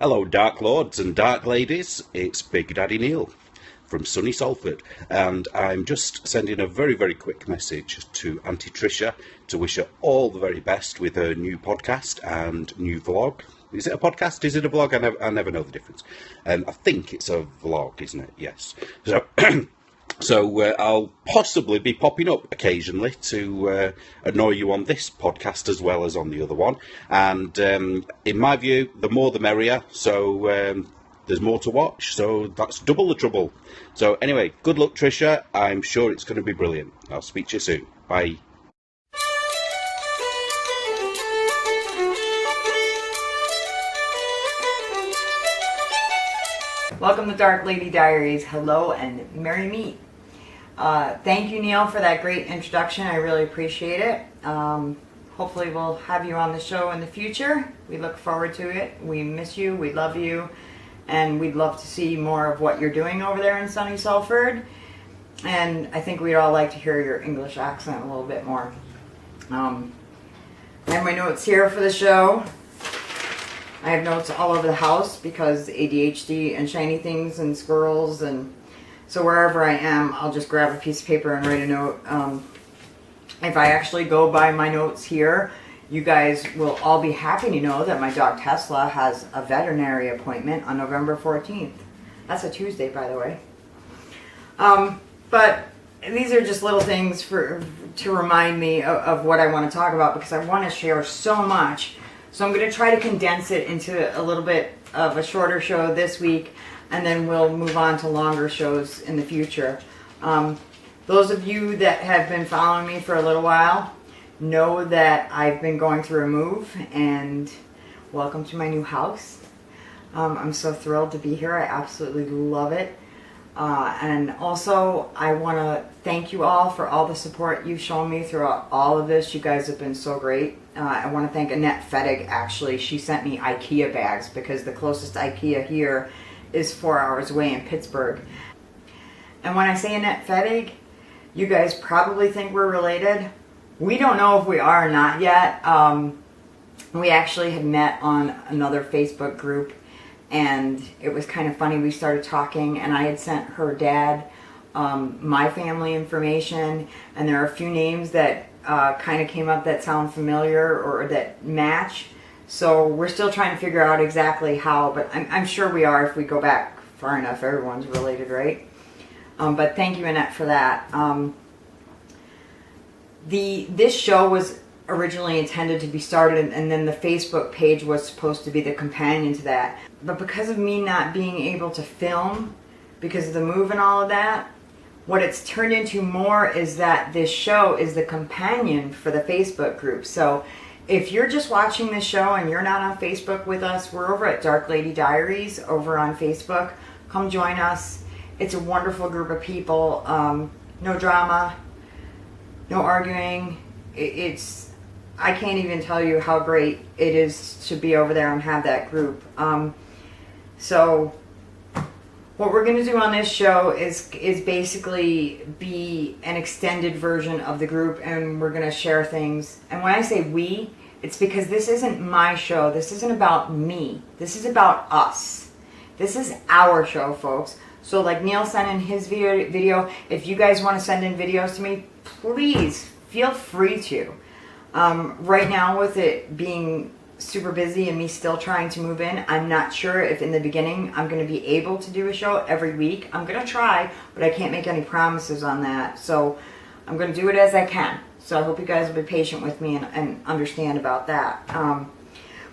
Hello, Dark Lords and Dark Ladies. It's Big Daddy Neil from sunny Salford, and I'm just sending a very, very quick message to Auntie Tricia to wish her all the very best with her new podcast and new vlog. Is it a podcast? Is it a vlog? I never know the difference. I think it's a vlog, isn't it? Yes. So I'll possibly be popping up occasionally to annoy you on this podcast as well as on the other one. And in my view, the more the merrier. So there's more to watch. So that's double the trouble. So anyway, good luck, Tricia. I'm sure it's going to be brilliant. I'll speak to you soon. Bye. Welcome to Dark Lady Diaries. Hello and merry meet. Thank you, Neil, for that great introduction. I really appreciate it. Hopefully we'll have you on the show in the future. We look forward to it. We miss you. We love you. And we'd love to see more of what you're doing over there in sunny Salford. And I think we'd all like to hear your English accent a little bit more. I have my notes here for the show. I have notes all over the house because ADHD and shiny things and squirrels, and so wherever I am, I'll just grab a piece of paper and write a note. If I actually go by my notes here, you guys will all be happy to know that my dog Tesla has a veterinary appointment on November 14th. That's a Tuesday, by the way. But these are just little things to remind me of what I want to talk about, because I want to share so much. So I'm going to try to condense it into a little bit of a shorter show this week, and then we'll move on to longer shows in the future. Those of you that have been following me for a little while know that I've been going through a move, and welcome to my new house. I'm so thrilled to be here. I absolutely love it. And also, I want to thank you all for all the support you've shown me throughout all of this. You guys have been so great. I want to thank Annette Fettig, actually. She sent me IKEA bags because the closest IKEA here is 4 hours away in Pittsburgh. And when I say Annette Fettig, you guys probably think we're related. We don't know if we are or not yet. We actually had met on another Facebook group, and it was kind of funny. We started talking, and I had sent her dad my family information, and there are a few names that kind of came up that sound familiar or that match. So we're still trying to figure out exactly how, but I'm sure we are if we go back far enough. Everyone's related, right? But thank you, Annette, for that. This show was originally intended to be started, and then the Facebook page was supposed to be the companion to that. But because of me not being able to film, because of the move and all of that, what it's turned into more is that this show is the companion for the Facebook group. So if you're just watching this show and you're not on Facebook with us, we're over at Dark Lady Diaries over on Facebook. Come join us. It's a wonderful group of people. No drama, no arguing. I can't even tell you how great it is to be over there and have that group. So what we're going to do on this show is basically be an extended version of the group, and we're going to share things. And when I say we, it's because this isn't my show. This isn't about me. This is about us. This is our show, folks. So like Neil sent in his video, if you guys want to send in videos to me, please feel free to. Right now, with it being super busy and me still trying to move in, I'm not sure if in the beginning I'm going to be able to do a show every week. I'm going to try, but I can't make any promises on that. So I'm going to do it as I can. So I hope you guys will be patient with me and understand about that.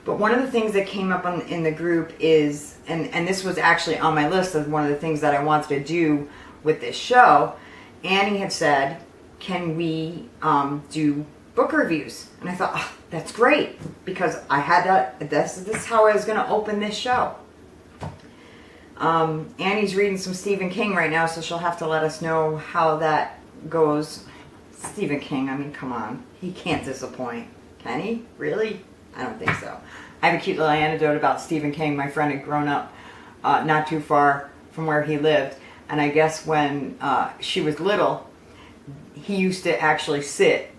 But one of the things that came up in the group is, and this was actually on my list of one of the things that I wanted to do with this show, Annie had said, can we do book reviews? And I thought, oh, that's great, because I had that. This is how I was going to open this show. Annie's reading some Stephen King right now, so she'll have to let us know how that goes. Stephen King, I mean, come on. He can't disappoint. Can he? Really? I don't think so. I have a cute little anecdote about Stephen King. My friend had grown up not too far from where he lived, and I guess when she was little, he used to actually sit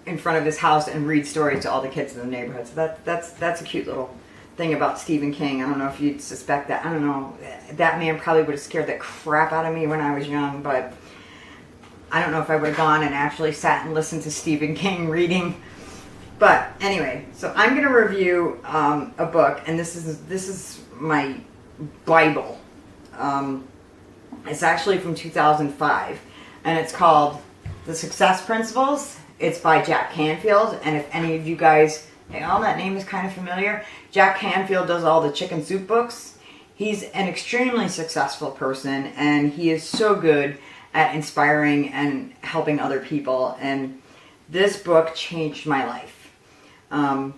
in front of his house and read stories to all the kids in the neighborhood. So that's a cute little thing about Stephen King. I don't know if you'd suspect that. I don't know. That man probably would have scared the crap out of me when I was young, but I don't know if I would have gone and actually sat and listened to Stephen King reading. But anyway, so I'm going to review a book, and this is my Bible. It's actually from 2005, and it's called The Success Principles. It's by Jack Canfield, and if any of you guys, hey, all that name is kind of familiar. Jack Canfield does all the chicken soup books. He's an extremely successful person, and he is so good at inspiring and helping other people, and this book changed my life. I'm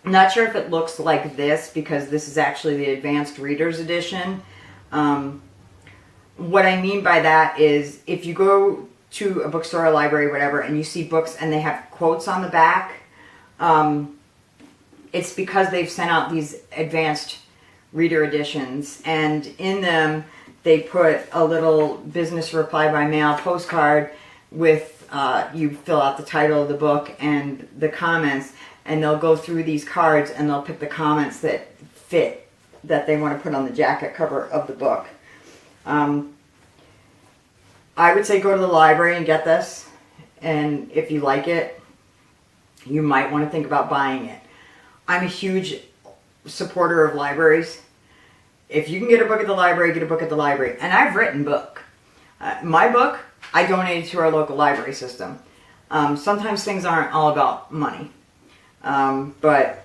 not sure if it looks like this because this is actually the Advanced Reader's Edition. What I mean by that is if you go to a bookstore or library, whatever, and you see books and they have quotes on the back, it's because they've sent out these advanced reader editions, and in them they put a little business reply by mail postcard with you fill out the title of the book and the comments, and they'll go through these cards and they'll pick the comments that fit, that they want to put on the jacket cover of the book. I would say go to the library and get this, and if you like it, you might want to think about buying it. I'm a huge supporter of libraries. If you can get a book at the library, get a book at the library. And I've written book. My book, I donated to our local library system. Sometimes things aren't all about money. But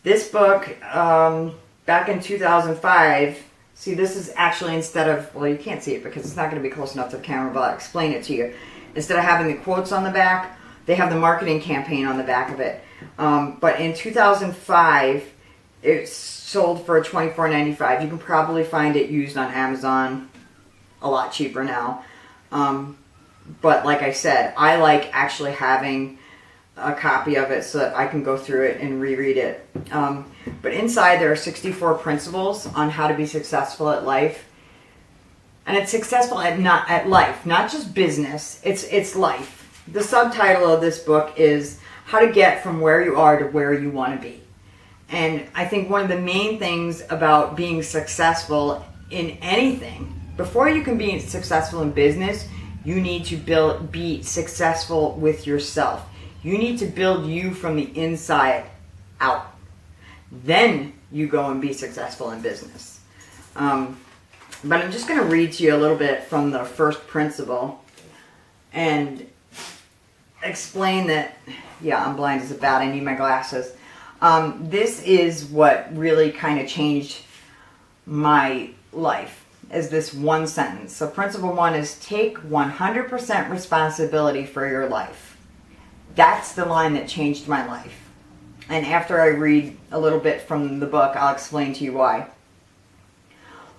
this book, back in 2005, see, this is actually instead of, well, you can't see it because it's not going to be close enough to the camera, but I'll explain it to you. Instead of having the quotes on the back, they have the marketing campaign on the back of it. But in 2005, it sold for $24.95. You can probably find it used on Amazon a lot cheaper now. But like I said, I like actually having a copy of it so that I can go through it and reread it. But inside there are 64 principles on how to be successful at life. And it's successful at life, not just business. It's life. The subtitle of this book is How to Get From Where You Are to Where You Want to Be. And I think one of the main things about being successful in anything, before you can be successful in business, you need to be successful with yourself. You need to build you from the inside out. Then you go and be successful in business. But I'm just going to read to you a little bit from the first principle and explain that, yeah, I'm blind as a bat. I need my glasses. This is what really kind of changed my life, is this one sentence. So principle one is take 100% responsibility for your life. That's the line that changed my life. And after I read a little bit from the book, I'll explain to you why.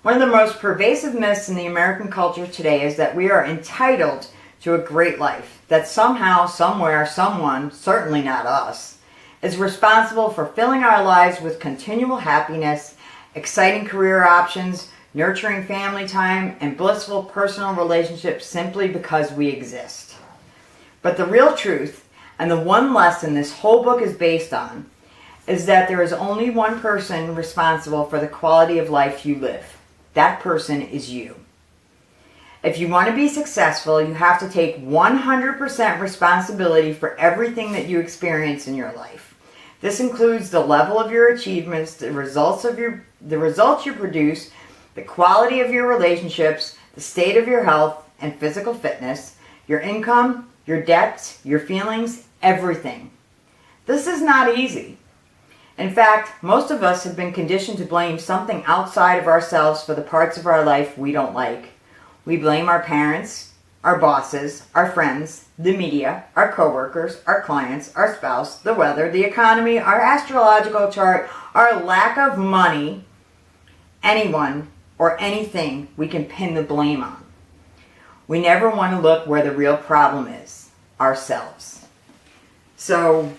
One of the most pervasive myths in the American culture today is that we are entitled to a great life, that somehow, somewhere, someone, certainly not us, is responsible for filling our lives with continual happiness, exciting career options, nurturing family time, and blissful personal relationships simply because we exist. But the real truth, and the one lesson this whole book is based on, is that there is only one person responsible for the quality of life you live. That person is you. If you want to be successful, you have to take 100% responsibility for everything that you experience in your life. This includes the level of your achievements, the results you produce, the quality of your relationships, the state of your health and physical fitness, your income, your debts, your feelings, everything. This is not easy. In fact, most of us have been conditioned to blame something outside of ourselves for the parts of our life we don't like. We blame our parents, our bosses, our friends, the media, our coworkers, our clients, our spouse, the weather, the economy, our astrological chart, our lack of money, anyone or anything we can pin the blame on. We never want to look where the real problem is, ourselves. So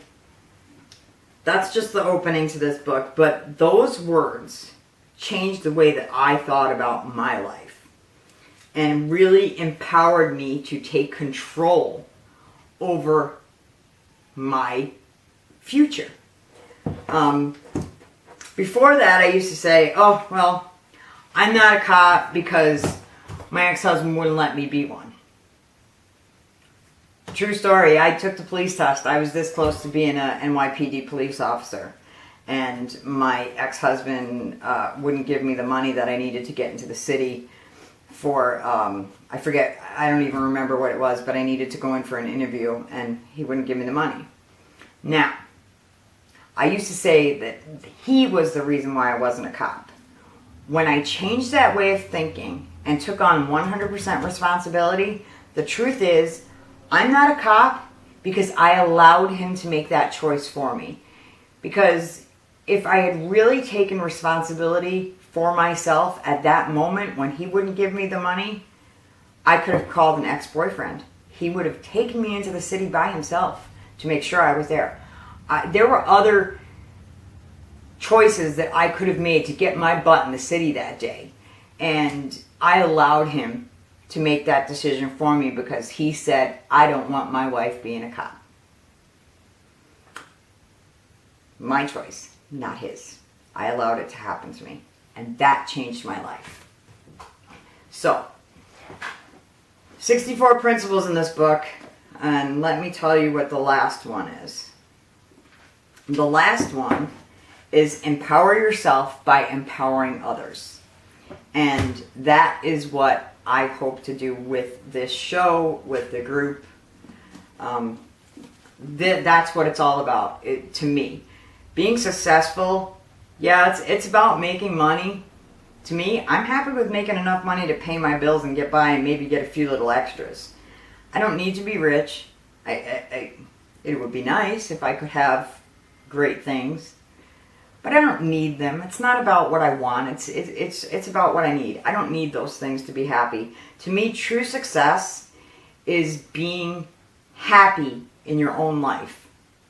that's just the opening to this book, but those words changed the way that I thought about my life and really empowered me to take control over my future. Before that, I used to say, oh, well, I'm not a cop because my ex-husband wouldn't let me be one. True story, I took the police test. I was this close to being a NYPD police officer. And my ex-husband wouldn't give me the money that I needed to get into the city for, I forget, I don't even remember what it was, but I needed to go in for an interview, and he wouldn't give me the money. Now, I used to say that he was the reason why I wasn't a cop. When I changed that way of thinking and took on 100% responsibility, the truth is, I'm not a cop because I allowed him to make that choice for me. Because if I had really taken responsibility for myself at that moment when he wouldn't give me the money, I could have called an ex-boyfriend. He would have taken me into the city by himself to make sure I was there. There were other choices that I could have made to get my butt in the city that day. And I allowed him to make that decision for me because he said, I don't want my wife being a cop. My choice, not his. I allowed it to happen to me. And that changed my life. So, 64 principles in this book. And let me tell you what the last one is. The last one is empower yourself by empowering others. And that is what I hope to do with this show, with the group. That's what it's all about, to me. Being successful, yeah, it's about making money. To me, I'm happy with making enough money to pay my bills and get by and maybe get a few little extras. I don't need to be rich. It would be nice if I could have great things, but I don't need them. It's not about what I want. It's about what I need. I don't need those things to be happy. To me, true success is being happy in your own life,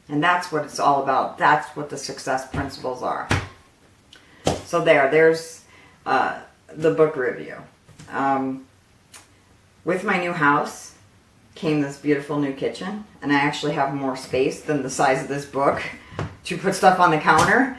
and that's what it's all about. That's what the success principles are. So there's the book review. With my new house came this beautiful new kitchen, and I actually have more space than the size of this book to put stuff on the counter.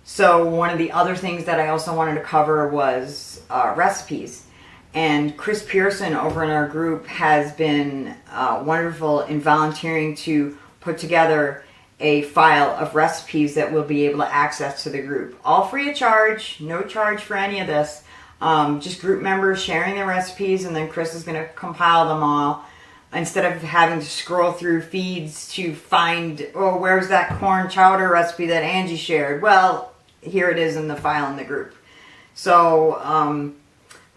So one of the other things that I also wanted to cover was recipes. And Chris Pearson over in our group has been wonderful in volunteering to put together a file of recipes that we'll be able to access to the group. All free of charge, no charge for any of this. Just group members sharing their recipes, and then Chris is going to compile them all. Instead of having to scroll through feeds to find, oh, where's that corn chowder recipe that Angie shared? Well, here it is in the file in the group. So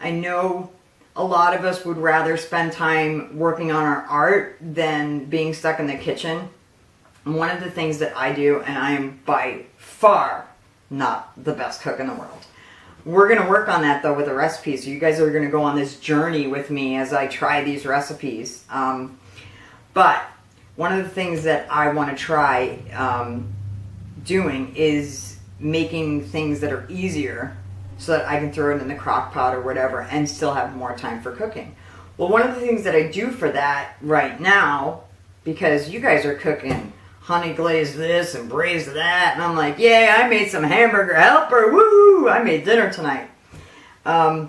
I know a lot of us would rather spend time working on our art than being stuck in the kitchen. And one of the things that I do, and I am by far not the best cook in the world. We're going to work on that, though, with the recipes. So you guys are going to go on this journey with me as I try these recipes. But one of the things that I want to try doing is making things that are easier so that I can throw it in the crock pot or whatever and still have more time for cooking. Well, one of the things that I do for that right now, because you guys are cooking honey glazed this and braised that, and I'm like, yay, I made some hamburger helper, woo! I made dinner tonight. I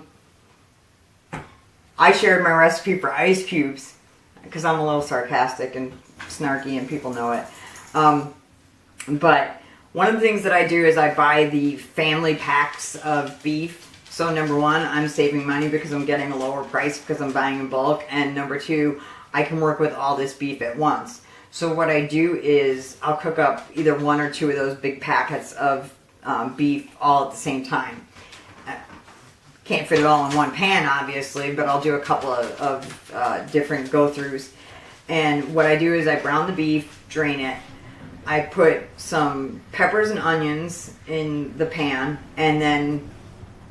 shared my recipe for ice cubes because I'm a little sarcastic and snarky, and people know it. But one of the things that I do is I buy the family packs of beef. So number one, I'm saving money because I'm getting a lower price because I'm buying in bulk, and number two, I can work with all this beef at once. So what I do is I'll cook up either one or two of those big packets of beef all at the same time. Can't fit it all in one pan, obviously, but I'll do a couple of different go-throughs. And what I do is I brown the beef, drain it. I put some peppers and onions in the pan, and then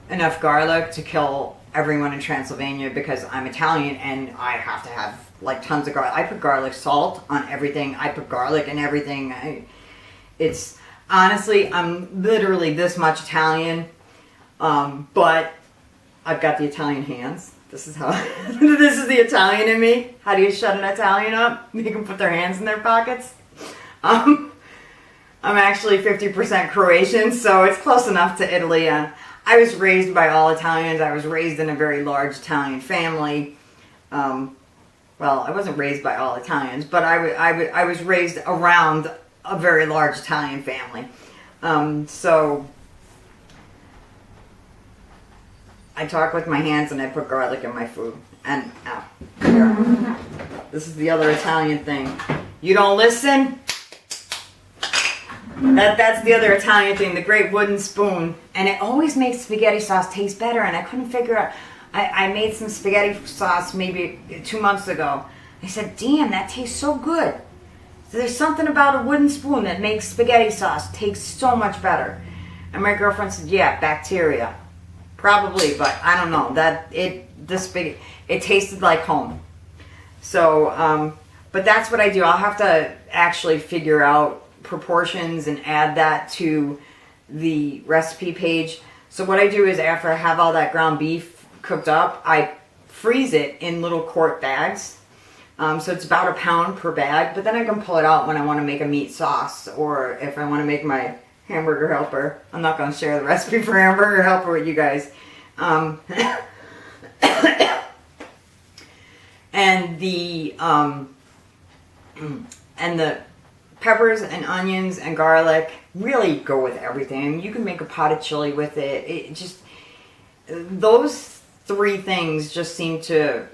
enough garlic to kill everyone in Transylvania because I'm Italian and I have to have like tons of garlic. I put garlic salt on everything. I put garlic in everything. It's honestly, I'm literally this much Italian, but I've got the Italian hands. This is how this is the Italian in me. How do you shut an Italian up? Make them put their hands in their pockets. I'm actually 50% Croatian, so it's close enough to Italy. I was raised by all Italians. I was raised in a very large Italian family. Well, I wasn't raised by all Italians, but I was raised around a very large Italian family. So I talk with my hands and I put garlic in my food. And here. This is the other Italian thing. You don't listen? That's the other Italian thing, the great wooden spoon. And it always makes spaghetti sauce taste better, and I couldn't figure out. I made some spaghetti sauce maybe 2 months ago. I said, damn, that tastes so good. So there's something about a wooden spoon that makes spaghetti sauce taste so much better. And my girlfriend said, yeah, bacteria. Probably, but I don't know. It tasted like home. So, but that's what I do. I'll have to actually figure out proportions and add that to the recipe page. So what I do is after I have all that ground beef cooked up, I freeze it in little quart bags. So it's about a pound per bag, but then I can pull it out when I want to make a meat sauce, or if I want to make my hamburger helper. I'm not going to share the recipe for hamburger helper with you guys. And the peppers and onions and garlic really go with everything. I mean, you can make a pot of chili with it. Those 3 things just seem to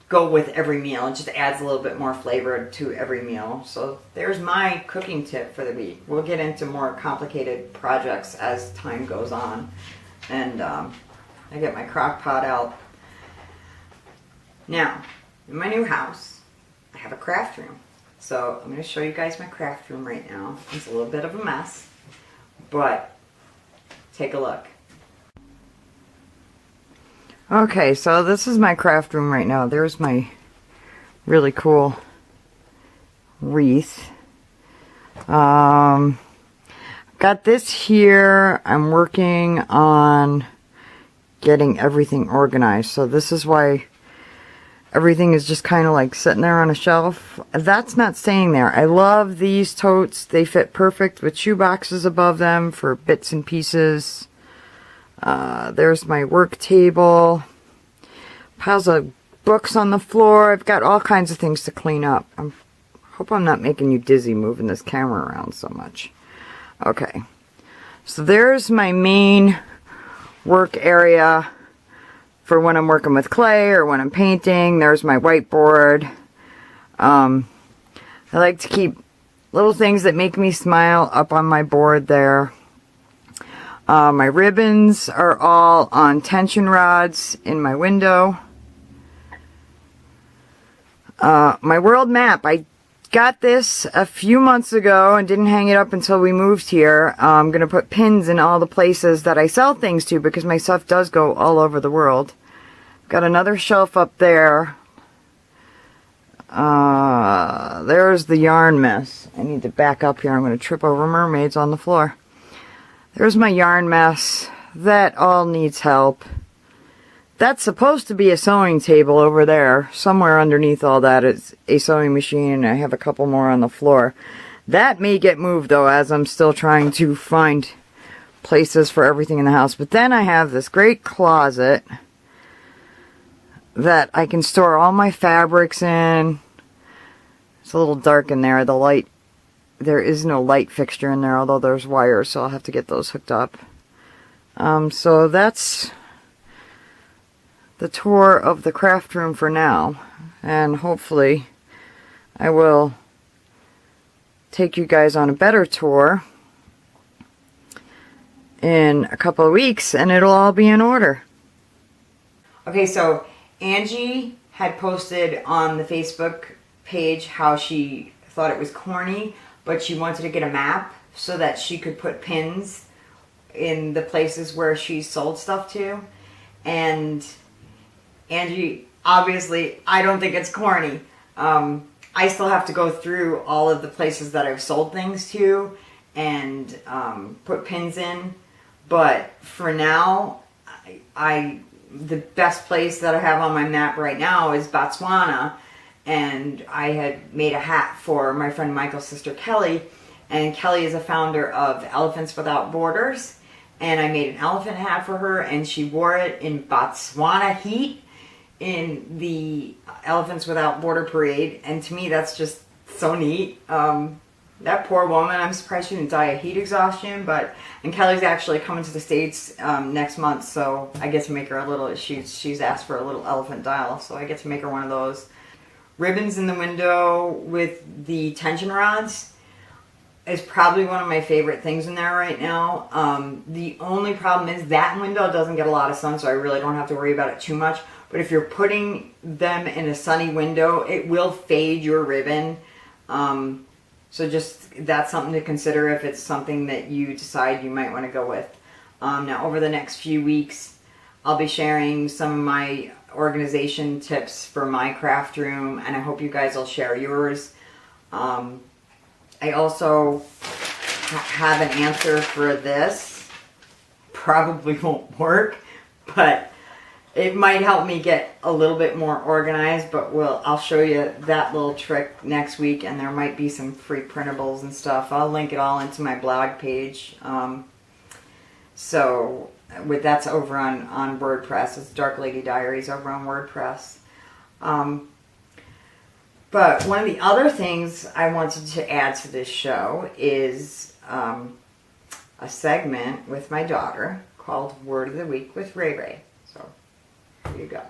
go with every meal. It just adds a little bit more flavor to every meal. So there's my cooking tip for the week. We'll get into more complicated projects as time goes on. And I get my crock pot out. Now, in my new house, I have a craft room. So I'm going to show you guys my craft room right now. It's a little bit of a mess, but take a look. Okay, so this is my craft room right now. There's my really cool wreath. Got this here. I'm working on getting everything organized. So this is why everything is just kind of like sitting there on a shelf. That's not staying there. I love these totes. They fit perfect with shoe boxes above them for bits and pieces. There's my work table. Piles of books on the floor. I've got all kinds of things to clean up. I hope I'm not making you dizzy moving this camera around so much. Okay. So there's my main work area for when I'm working with clay or when I'm painting. There's my whiteboard. I like to keep little things that make me smile up on my board there. My ribbons are all on tension rods in my window. My world map, I got this a few months ago and didn't hang it up until we moved here. I'm going to put pins in all the places that I sell things to because my stuff does go all over the world. Got another shelf up there. There's the yarn mess. I need to back up here. I'm going to trip over mermaids on the floor. There's my yarn mess. That all needs help. That's supposed to be a sewing table over there. Somewhere underneath all that is a sewing machine, and I have a couple more on the floor. That may get moved, though, as I'm still trying to find places for everything in the house. But then I have this great closet that I can store all my fabrics in. It's a little dark in there. There is no light fixture in there, although there's wires, so I'll have to get those hooked up. So that's the tour of the craft room for now, and hopefully I will take you guys on a better tour in a couple of weeks, and it'll all be in order. Okay, so Angie had posted on the Facebook page how she thought it was corny, but she wanted to get a map so that she could put pins in the places where she sold stuff to. And Angie, obviously, I don't think it's corny. I still have to go through all of the places that I've sold things to and put pins in. But for now, the best place that I have on my map right now is Botswana. And I had made a hat for my friend Michael's sister Kelly. And Kelly is a founder of Elephants Without Borders. And I made an elephant hat for her, and she wore it in Botswana heat in the Elephants Without Border Parade. And to me, that's just so neat. That poor woman, I'm surprised she didn't die of heat exhaustion. And Kelly's actually coming to the States next month, so I get to make her a little, she's asked for a little elephant dial, so I get to make her one of those. Ribbons in the window with the tension rods is probably one of my favorite things in there right now. The only problem is that window doesn't get a lot of sun, so I really don't have to worry about it too much. But if you're putting them in a sunny window, it will fade your ribbon. So just, that's something to consider if it's something that you decide you might want to go with. Now, over the next few weeks, I'll be sharing some of my organization tips for my craft room, and I hope you guys will share yours. I also have an answer for this. Probably won't work, but it might help me get a little bit more organized, but I'll show you that little trick next week, and there might be some free printables and stuff. I'll link it all into my blog page. That's over on WordPress. It's Dark Lady Diaries over on WordPress. But one of the other things I wanted to add to this show is a segment with my daughter called Word of the Week with Ray Ray. So here you go.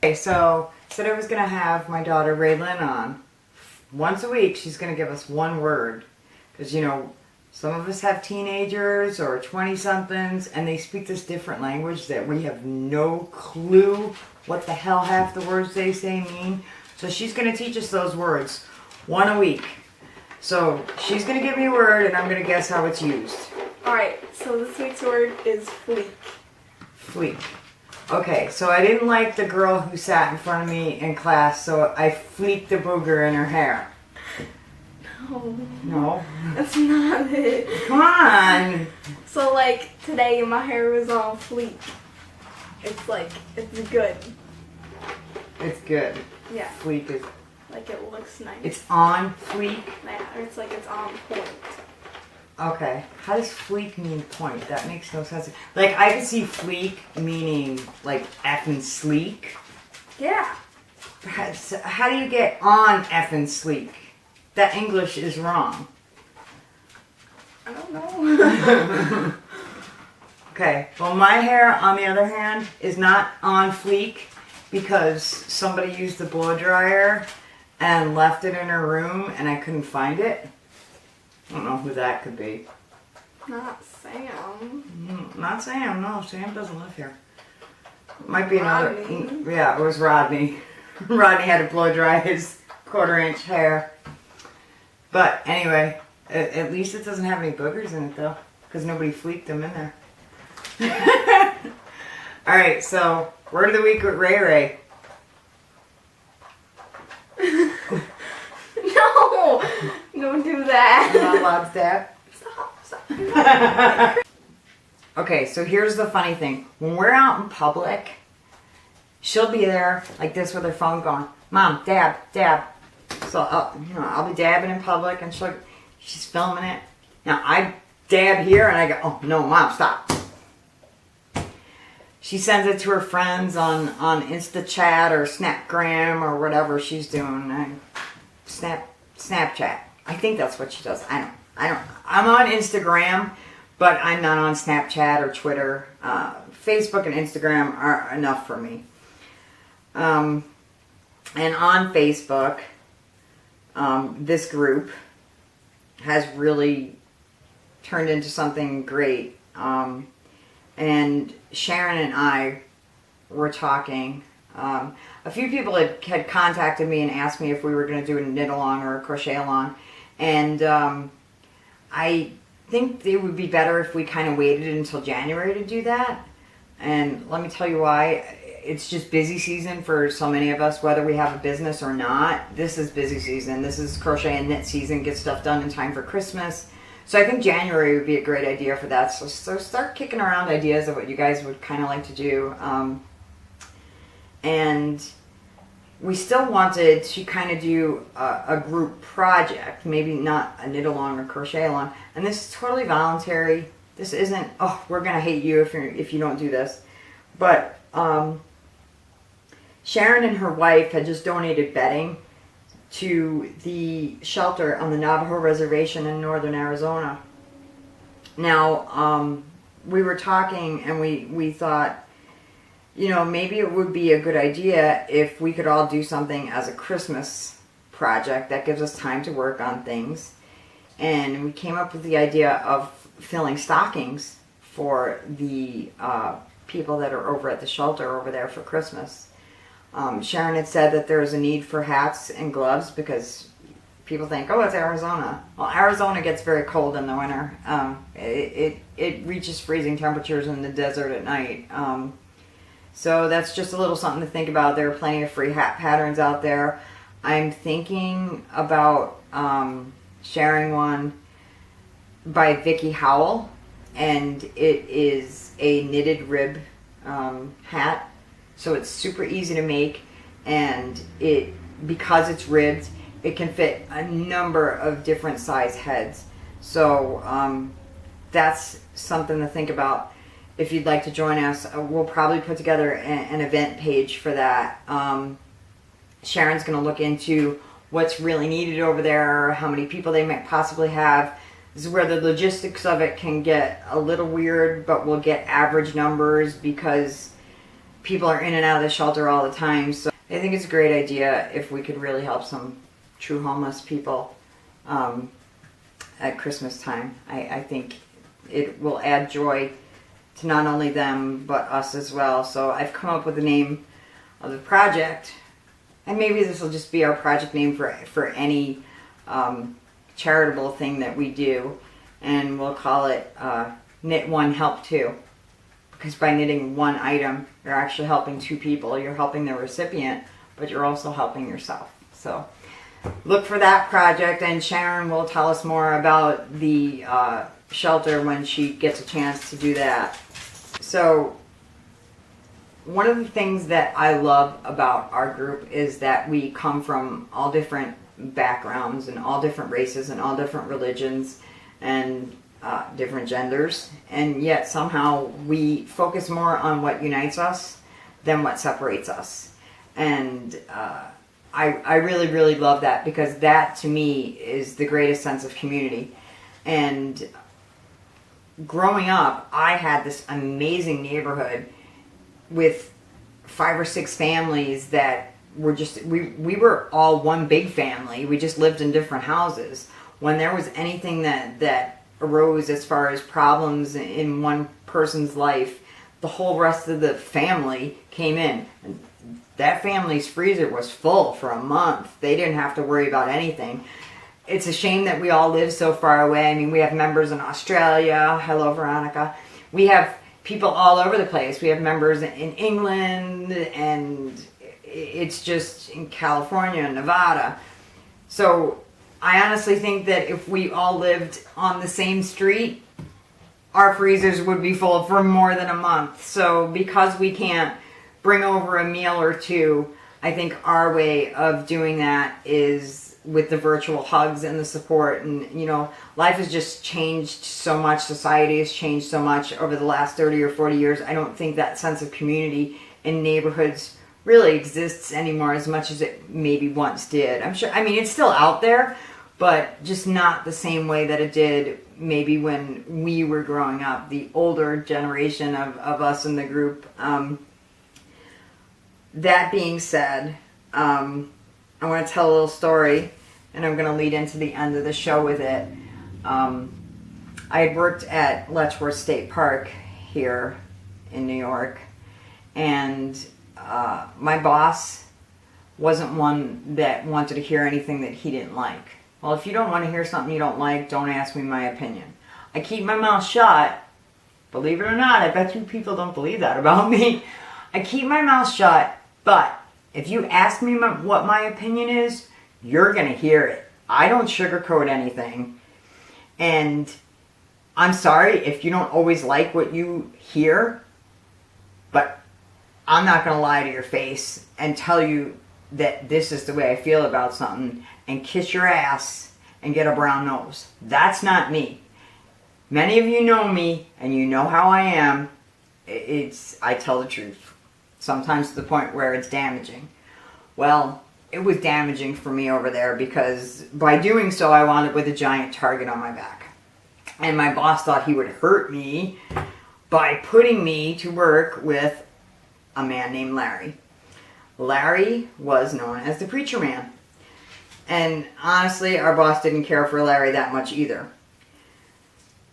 Okay, so I said I was going to have my daughter Raylyn on. Once a week, she's going to give us one word. Because, some of us have teenagers or 20-somethings, and they speak this different language that we have no clue what the hell half the words they say mean. So she's going to teach us those words, one a week. So she's going to give me a word, and I'm going to guess how it's used. Alright, so this week's word is fleek. Fleek. Okay, so I didn't like the girl who sat in front of me in class, so I fleeked the booger in her hair. No. That's not it. Come on. So, today my hair was on fleek. It's good. It's good. Yeah. Fleek is... it looks nice. It's on fleek? Yeah, it's it's on point. Okay. How does fleek mean point? That makes no sense. I could see fleek meaning, effing sleek. Yeah. How do you get on effing sleek? That English is wrong. I don't know. Okay. Well, my hair, on the other hand, is not on fleek because somebody used the blow dryer and left it in her room and I couldn't find it. I don't know who that could be. Not Sam. Not Sam. No, Sam doesn't live here. Might be another. Rodney. Yeah, it was Rodney. Rodney had to blow dry his 1/4-inch hair. But anyway, at least it doesn't have any boogers in it though, because nobody fleeked them in there. All right, so word of the week with Ray Ray. No, don't do that. You're not allowed to stab. Stop. Okay, so here's the funny thing. When we're out in public, she'll be there like this with her phone going, Mom, dab, dab. So, I'll be dabbing in public and she's filming it. Now, I dab here and I go, oh, no, Mom, stop. She sends it to her friends on InstaChat or Snapgram or whatever she's doing. Snapchat. I think that's what she does. I don't. I'm on Instagram, but I'm not on Snapchat or Twitter. Facebook and Instagram are enough for me. And on Facebook, this group has really turned into something great. And Sharon and I were talking. A few people had contacted me and asked me if we were going to do a knit along or a crochet along. And I think it would be better if we kind of waited until January to do that. And let me tell you why. It's just busy season for so many of us, whether we have a business or not. This is busy season. This is crochet and knit season. Get stuff done in time for Christmas. So I think January would be a great idea for that. So start kicking around ideas of what you guys would kind of like to do. And we still wanted to kind of do a group project, maybe not a knit along or crochet along. And this is totally voluntary. This isn't, oh, we're gonna hate you if you don't do this. But Sharon and her wife had just donated bedding to the shelter on the Navajo Reservation in northern Arizona. Now, we were talking and we thought, maybe it would be a good idea if we could all do something as a Christmas project that gives us time to work on things. And we came up with the idea of filling stockings for the people that are over at the shelter over there for Christmas. Sharon had said that there was a need for hats and gloves because people think, oh, it's Arizona. Well, Arizona gets very cold in the winter. It reaches freezing temperatures in the desert at night. So that's just a little something to think about. There are plenty of free hat patterns out there. I'm thinking about sharing one by Vicki Howell, and it is a knitted rib hat. So it's super easy to make, and because it's ribbed, it can fit a number of different size heads. So that's something to think about. If you'd like to join us, we'll probably put together an event page for that. Sharon's going to look into what's really needed over there, how many people they might possibly have. This is where the logistics of it can get a little weird, but we'll get average numbers because people are in and out of the shelter all the time. So I think it's a great idea if we could really help some true homeless people at Christmas time. I think it will add joy to not only them but us as well. So I've come up with the name of the project, and maybe this will just be our project name for any charitable thing that we do, and we'll call it Knit One, Help Two. Because by knitting one item, you're actually helping two people. You're helping the recipient, but you're also helping yourself. So look for that project, and Sharon will tell us more about the shelter when she gets a chance to do that. So one of the things that I love about our group is that we come from all different backgrounds and all different races and all different religions and different genders, and yet somehow we focus more on what unites us than what separates us. And I really, really love that, because that to me is the greatest sense of community. And growing up, I had this amazing neighborhood with 5 or 6 families that were just, we were all one big family. We just lived in different houses. When there was anything that arose as far as problems in one person's life, the whole rest of the family came in. And that family's freezer was full for a month. They didn't have to worry about anything. It's a shame that we all live so far away. I mean, we have members in Australia. Hello, Veronica. We have people all over the place. We have members in England, and it's just in California and Nevada. So I honestly think that if we all lived on the same street, our freezers would be full for more than a month. So because we can't bring over a meal or two, I think our way of doing that is with the virtual hugs and the support. And, life has just changed so much. Society has changed so much over the last 30 or 40 years. I don't think that sense of community in neighborhoods really exists anymore as much as it maybe once did. I'm sure, it's still out there, but just not the same way that it did maybe when we were growing up, the older generation of us in the group. That being said, I want to tell a little story, and I'm going to lead into the end of the show with it. I had worked at Letchworth State Park here in New York, and my boss wasn't one that wanted to hear anything that he didn't like. Well, if you don't want to hear something you don't like, don't ask me my opinion. I keep my mouth shut. Believe it or not, I bet you people don't believe that about me. I keep my mouth shut, but if you ask me what my opinion is, you're going to hear it. I don't sugarcoat anything. And I'm sorry if you don't always like what you hear, but I'm not going to lie to your face and tell you that this is the way I feel about something and kiss your ass and get a brown nose. That's not me. Many of you know me and you know how I am. I tell the truth. Sometimes to the point where it's damaging. Well, it was damaging for me over there because by doing so I wound up with a giant target on my back. And my boss thought he would hurt me by putting me to work with a man named Larry. Larry was known as the preacher man. And honestly, our boss didn't care for Larry that much either.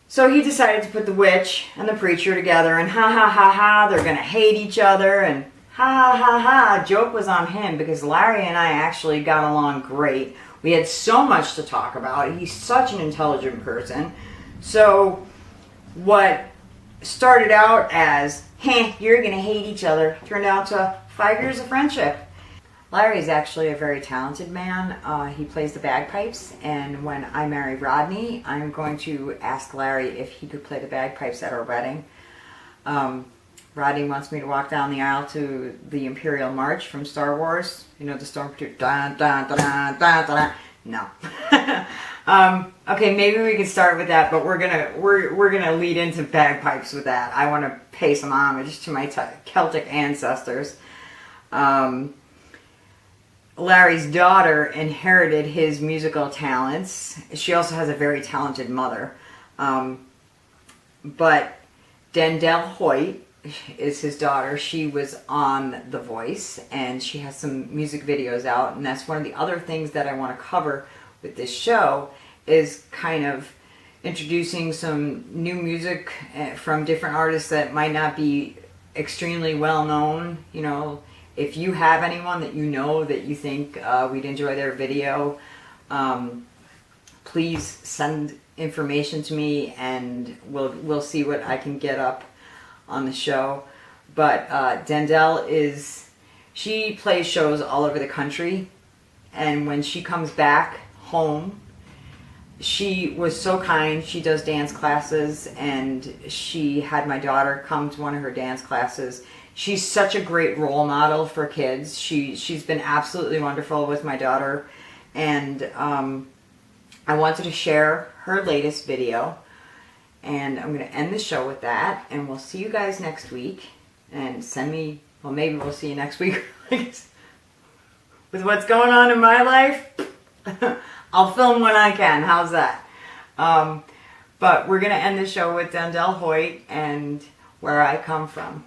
So he decided to put the witch and the preacher together, and ha ha ha ha, they're going to hate each other, and ha ha ha ha, joke was on him because Larry and I actually got along great. We had so much to talk about. He's such an intelligent person. So what started out as, you're going to hate each other, turned out to 5 years of friendship. Larry is actually a very talented man. He plays the bagpipes, and when I marry Rodney, I'm going to ask Larry if he could play the bagpipes at our wedding. Rodney wants me to walk down the aisle to the Imperial March from Star Wars. You know, the Stormtrooper. Dun, dun, dun, dun, dun, dun. No. Okay, maybe we can start with that, but we're gonna lead into bagpipes with that. I want to pay some homage to my Celtic ancestors. Larry's daughter inherited his musical talents. She also has a very talented mother. But Dendelle Hoyt is his daughter. She was on The Voice, and she has some music videos out, and that's one of the other things that I want to cover with this show is kind of introducing some new music from different artists that might not be extremely well known. You know, if you have anyone that you know that you think we'd enjoy their video, please send information to me and we'll see what I can get up on the show. But Dendelle she plays shows all over the country, and when she comes back home, she was so kind. She does dance classes, and she had my daughter come to one of her dance classes. She's such a great role model for kids. She's been absolutely wonderful with my daughter, and I wanted to share her latest video, and I'm going to end the show with that, and we'll see you guys next week, and maybe we'll see you next week with what's going on in my life. I'll film when I can. How's that? But we're going to end the show with Dendelle Hoyt and Where I Come From.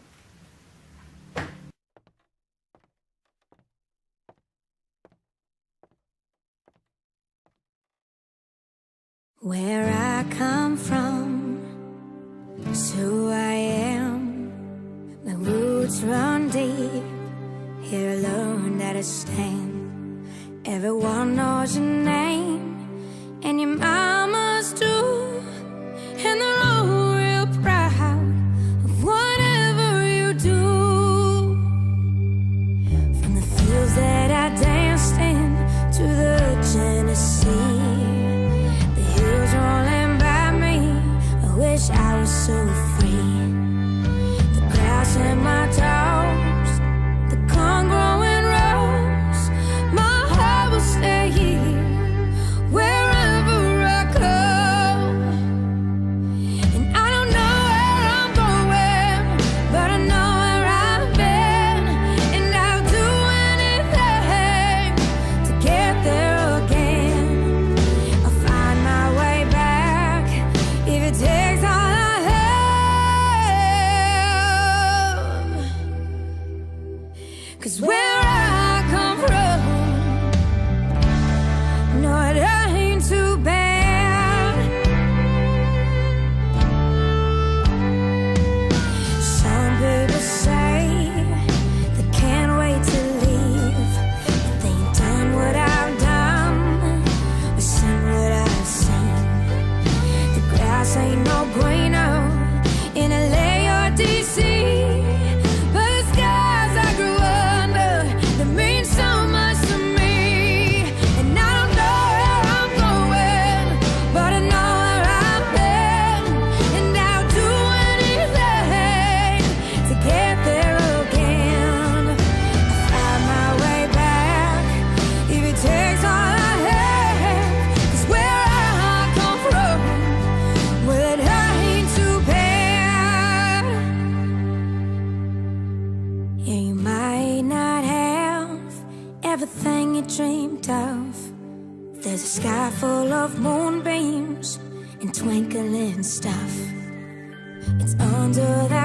Where I come from is who I am. My roots run deep. Here I learned how to stand. Everyone knows your name, and your mamas too. And they're all real proud of whatever you do. From the fields that I danced in to the Tennessee, hills rolling by me, I wish I was so free. The grass in my toes, the corn growing rose, my heart will stay here wherever I go. And I don't know where I'm going, but I know where I've been, and I'll do anything to get there again. I'll find my way back if it takes all I have. everything you dreamed of. There's a sky full of moonbeams and twinkling stuff. It's under that